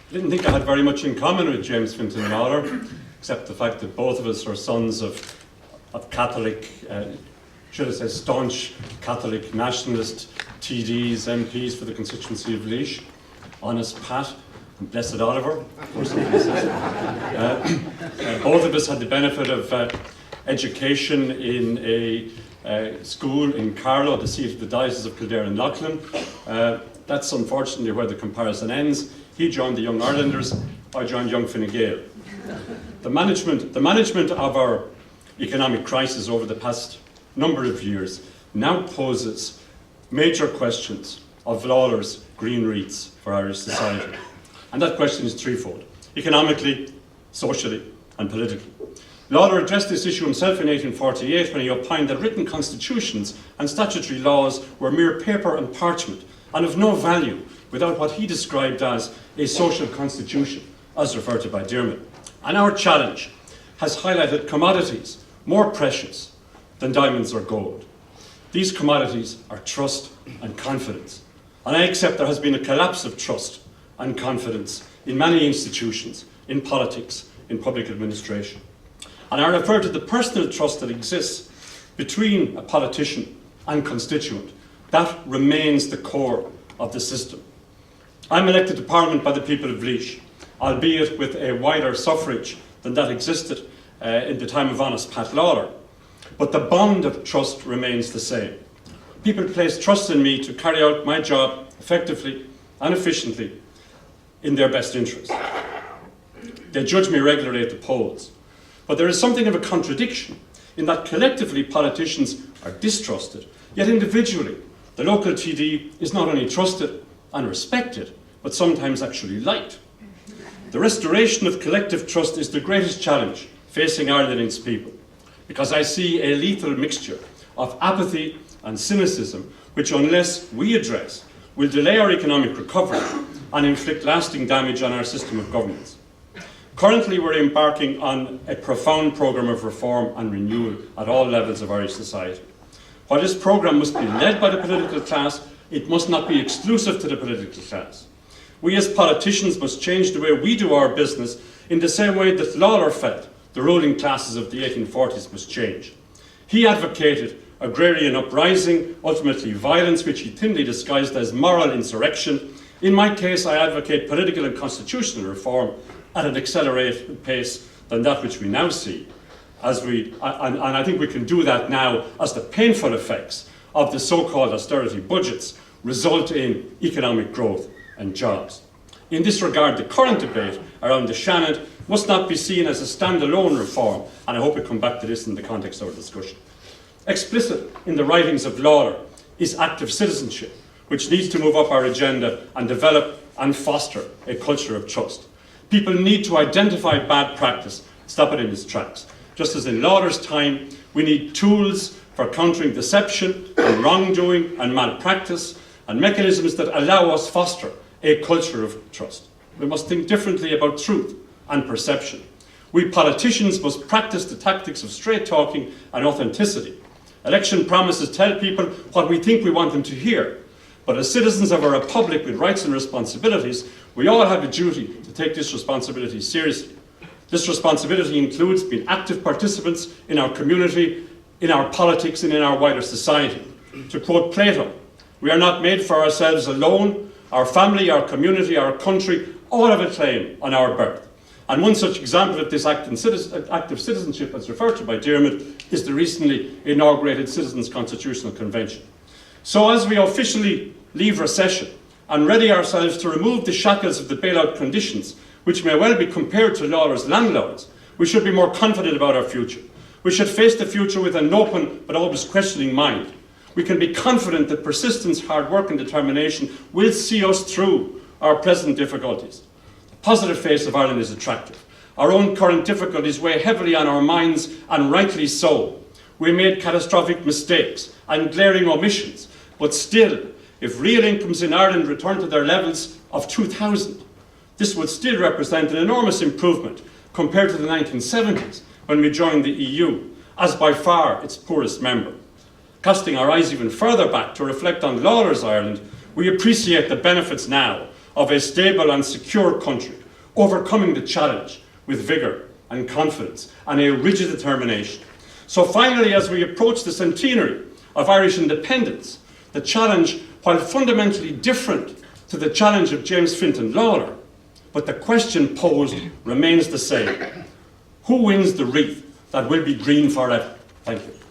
I didn't think I had very much in common with James Fintan Lalor, except the fact that both of us are sons of Catholic, should I say staunch Catholic nationalist TDs, MPs for the constituency of Laois, Honest Pat and Blessed Oliver, of course. Both of us had the benefit of education in a school in Carlow, the seat of the Diocese of Kildare and Loughlin. That's unfortunately where the comparison ends. He joined the Young Irelanders, I joined Young Fine Gael. The management of our economic crisis over the past number of years now poses major questions of Lalor's green wreaths for Irish society. And that question is threefold: economically, socially and politically. Lalor addressed this issue himself in 1848 when he opined that written constitutions and statutory laws were mere paper and parchment and of no value without what he described as a social constitution, as referred to by Diarmuid. And our challenge has highlighted commodities more precious than diamonds or gold. These commodities are trust and confidence. And I accept there has been a collapse of trust and confidence in many institutions, in politics, in public administration. And I refer to the personal trust that exists between a politician and constituent. That remains the core of the system. I'm elected to Parliament by the people of Laois, albeit with a wider suffrage than that existed in the time of Honest Pat Lalor. But the bond of trust remains the same. People place trust in me to carry out my job effectively and efficiently in their best interest. They judge me regularly at the polls. But there is something of a contradiction in that collectively politicians are distrusted, yet individually the local TD is not only trusted and respected, but sometimes actually liked. The restoration of collective trust is the greatest challenge facing Ireland and its people, because I see a lethal mixture of apathy and cynicism, which unless we address, will delay our economic recovery and inflict lasting damage on our system of governance. Currently, we're embarking on a profound programme of reform and renewal at all levels of Irish society. While this programme must be led by the political class, it must not be exclusive to the political class. We as politicians must change the way we do our business in the same way that Lalor felt the ruling classes of the 1840s must change. He advocated agrarian uprising, ultimately violence, which he thinly disguised as moral insurrection. In my case, I advocate political and constitutional reform at an accelerated pace than that which we now see. And I think we can do that now as the painful effects of the so-called austerity budgets result in economic growth and jobs. In this regard, the current debate around the Shannon must not be seen as a standalone reform, and I hope we come back to this in the context of our discussion. Explicit in the writings of Lalor is active citizenship, which needs to move up our agenda and develop and foster a culture of trust. People need to identify bad practice, stop it in its tracks. Just as in Lalor's time, we need tools for countering deception and wrongdoing and malpractice, and mechanisms that allow us foster a culture of trust. We must think differently about truth and perception. We politicians must practice the tactics of straight talking and authenticity. Election promises tell people what we think we want them to hear. But as citizens of a republic with rights and responsibilities, we all have a duty to take this responsibility seriously. This responsibility includes being active participants in our community, in our politics, and in our wider society. To quote Plato, we are not made for ourselves alone. Our family, our community, our country, all have a claim on our birth. And one such example of this active citizenship, as referred to by Diarmuid, is the recently inaugurated Citizens' Constitutional Convention. So as we officially leave recession and ready ourselves to remove the shackles of the bailout conditions, which may well be compared to Lalor's landlords, we should be more confident about our future. We should face the future with an open but always questioning mind. We can be confident that persistence, hard work and determination will see us through our present difficulties. The positive face of Ireland is attractive. Our own current difficulties weigh heavily on our minds, and rightly so. We made catastrophic mistakes and glaring omissions, but still, if real incomes in Ireland return to their levels of 2000, this would still represent an enormous improvement compared to the 1970s when we joined the EU, as by far its poorest member. Casting our eyes even further back to reflect on Lalor's Ireland, we appreciate the benefits now of a stable and secure country, overcoming the challenge with vigour and confidence and a rigid determination. So finally, as we approach the centenary of Irish independence, the challenge, while fundamentally different to the challenge of James Fintan Lalor, but the question posed remains the same. Who wins the wreath that will be green forever? Thank you.